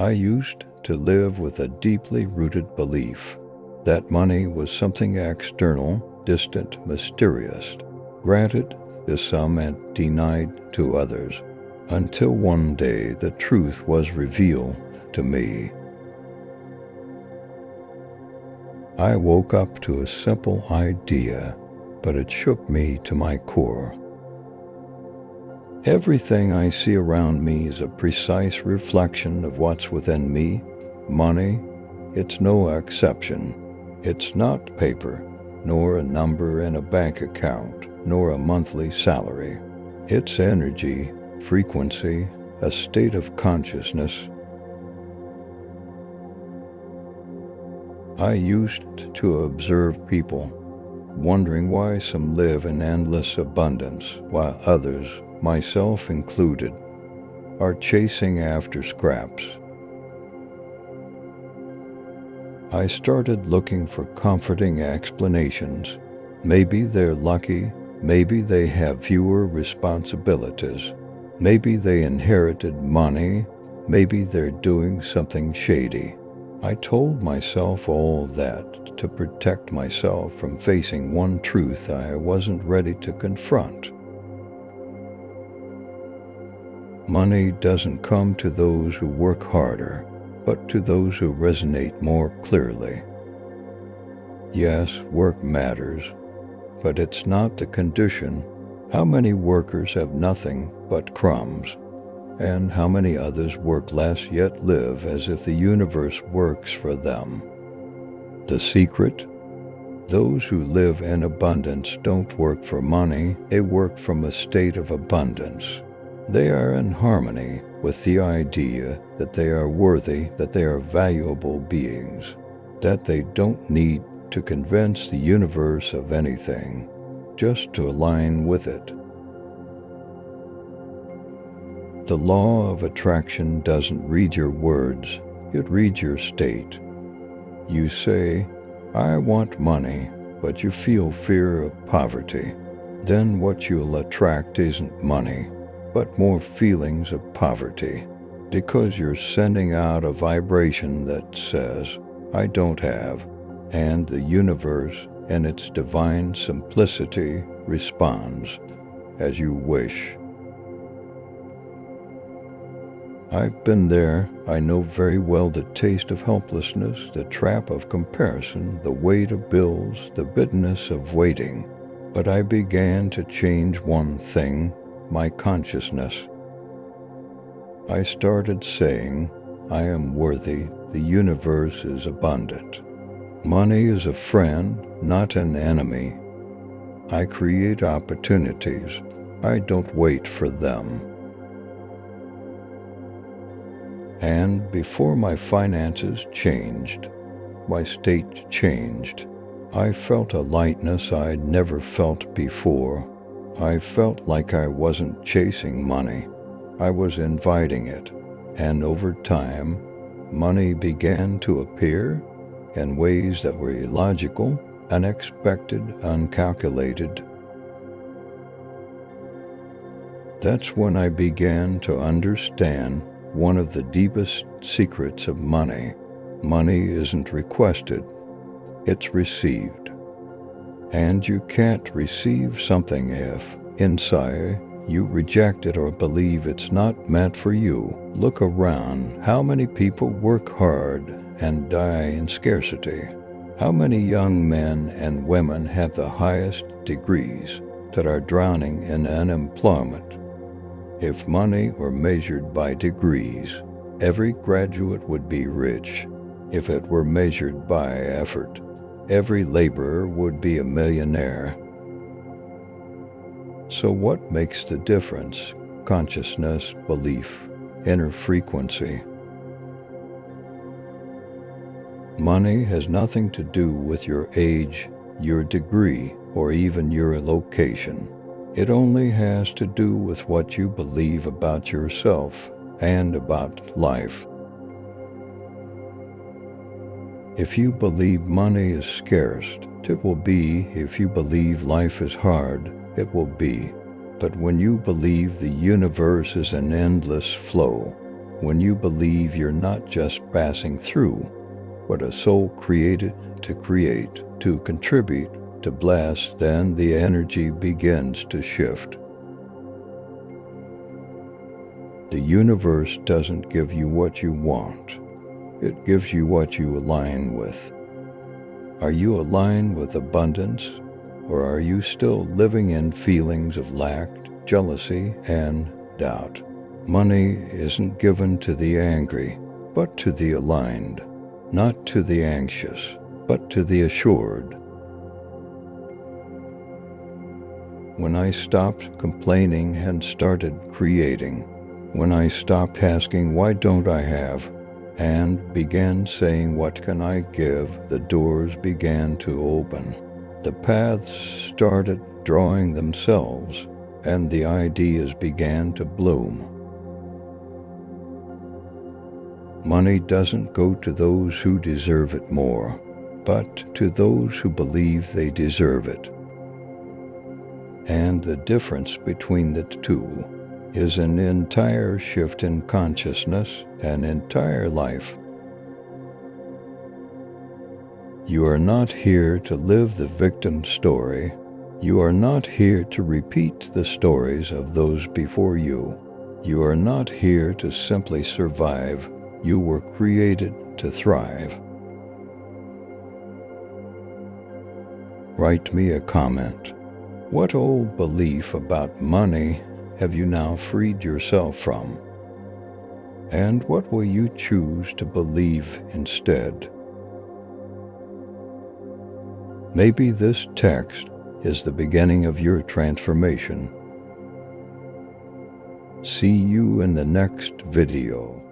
I used to live with a deeply rooted belief that money was something external, distant, mysterious, granted to some and denied to others, until one day the truth was revealed to me. I woke up to a simple idea, but it shook me to my core. Everything I see around me is a precise reflection of what's within me. Money, it's no exception. It's not paper, nor a number in a bank account, nor a monthly salary. It's energy, frequency, a state of consciousness. I used to observe people, wondering why some live in endless abundance while others, myself included, are chasing after scraps. I started looking for comforting explanations. Maybe they're lucky, maybe they have fewer responsibilities, maybe they inherited money, maybe they're doing something shady. I told myself all of that to protect myself from facing one truth I wasn't ready to confront. Money doesn't come to those who work harder, but to those who resonate more clearly. Yes, work matters, but it's not the condition. How many workers have nothing but crumbs? And how many others work less yet live as if the universe works for them? The secret? Those who live in abundance don't work for money, they work from a state of abundance. They are in harmony with the idea that they are worthy, that they are valuable beings, that they don't need to convince the universe of anything, just to align with it. The law of attraction doesn't read your words, it reads your state. You say, I want money, but you feel fear of poverty. Then what you'll attract isn't money, but more feelings of poverty, because you're sending out a vibration that says, I don't have, and the universe, in its divine simplicity, responds as you wish. I've been there. I know very well the taste of helplessness, the trap of comparison, the weight of bills, the bitterness of waiting. But I began to change one thing, my consciousness. I started saying, I am worthy, the universe is abundant. Money is a friend, not an enemy. I create opportunities. I don't wait for them. And before my finances changed, my state changed. I felt a lightness I'd never felt before. I felt like I wasn't chasing money. I was inviting it. And over time, money began to appear in ways that were illogical, unexpected, uncalculated. That's when I began to understand one of the deepest secrets of money. Money isn't requested, it's received. And you can't receive something if, inside, you reject it or believe it's not meant for you. Look around. How many people work hard and die in scarcity? How many young men and women have the highest degrees that are drowning in unemployment? If money were measured by degrees, every graduate would be rich. If it were measured by effort, every laborer would be a millionaire. So what makes the difference? Consciousness, belief, inner frequency. Money has nothing to do with your age, your degree, or even your location. It only has to do with what you believe about yourself and about life. If you believe money is scarce, it will be. If you believe life is hard, it will be. But when you believe the universe is an endless flow, When you believe you're not just passing through, but a soul created to create, to contribute, to bless, then the energy begins to shift. The universe doesn't give you what you want. It gives you what you align with. Are you aligned with abundance, or are you still living in feelings of lack, jealousy, and doubt? Money isn't given to the angry, but to the aligned, not to the anxious, but to the assured. When I stopped complaining and started creating, when I stopped asking, why don't I have, and began saying, what can I give, the doors began to open. The paths started drawing themselves, and the ideas began to bloom. Money doesn't go to those who deserve it more, but to those who believe they deserve it. And the difference between the two is an entire shift in consciousness, an entire life. You are not here to live the victim story. You are not here to repeat the stories of those before you. You are not here to simply survive. You were created to thrive. Write me a comment. What old belief about money have you now freed yourself from? And what will you choose to believe instead? Maybe this text is the beginning of your transformation. See you in the next video.